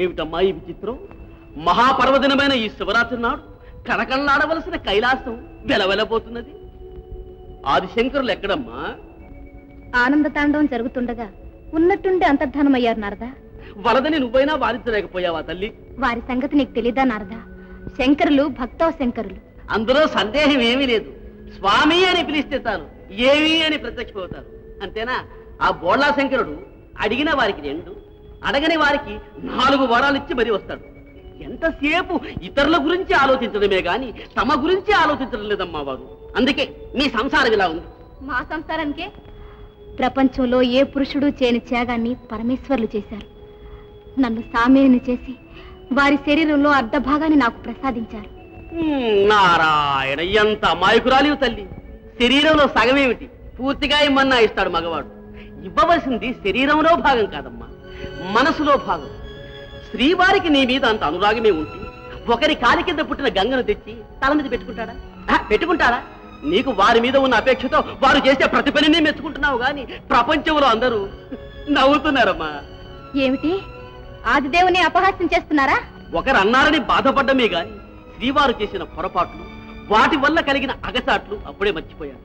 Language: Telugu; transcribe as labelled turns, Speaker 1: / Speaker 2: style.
Speaker 1: ఏమిటమ్మా ఈ విచిత్రం? మహాపర్వదినమైన ఈ శివరాత్రి నాడు కళకళలాడవలసిన కైలాసం వెలవెలబోతున్నది. ఆదిశంకరులు ఎక్కడమ్మా?
Speaker 2: ఆనంద తాండవం జరుగుతుండగా ఉన్నట్టుండి అంతర్ధానమయ్యారు నారదా.
Speaker 1: వరదని నువ్వైనా వారించలేకపోయావా తల్లి?
Speaker 2: వారి సంగతి నీకు తెలీదా నారదా? శంకరులు భక్తవ శంకరులు.
Speaker 1: అందులో సందేహం ఏమీ లేదు. స్వామి అని పిలిస్తే చాలు ఏమి అని ప్రత్యక్షమవుతారు. అంతేనా? ఆ బోళ్ళా శంకరుడు అడిగిన వారికి 2, అడగని వారికి 4 వరాలు ఇచ్చి మరీ వస్తాడు. ఎంతసేపు ఇతరుల గురించి ఆలోచించడమే గాని తమ గురించి ఆలోచించడం లేదమ్మా వారు. అందుకే మీ సంసారం ఇలా ఉంది.
Speaker 2: మా సంసారానికే ప్రపంచంలో ఏ పురుషుడు చేయని త్యాగాన్ని పరమేశ్వర్లు చేశారు. నన్ను సామేని చేసి వారి శరీరంలో అర్ధభాగాన్ని నాకు ప్రసాదించారు.
Speaker 1: నారాయణ, ఎంత అమాయకురాలివి తల్లి. శరీరంలో సగమేమిటి, పూర్తిగా ఇమ్మన్నా ఇస్తాడు మగవాడు. ఇవ్వవలసింది శరీరంలో భాగం కాదమ్మా, మనసులో భాగం. శ్రీవారికి నీ మీద అంత అనురాగమే ఉంటే ఒకరి కాలి కింద పుట్టిన గంగను తెచ్చి తల మీద పెట్టుకుంటాడా? నీకు వారి మీద ఉన్న అపేక్షతో వారు చేసే ప్రతి పనిని మెచ్చుకుంటున్నావు గాని ప్రపంచంలో అందరూ నవ్వుతున్నారమ్మా.
Speaker 2: ఏమిటి, ఆదిదేవుని అపహాస్యం చేస్తున్నారా?
Speaker 1: ఒకరు అన్నారని బాధపడ్డమే గాని శ్రీవారు చేసిన పొరపాట్లు, వాటి వల్ల కలిగిన అగచాట్లు అప్పుడే మర్చిపోయాను.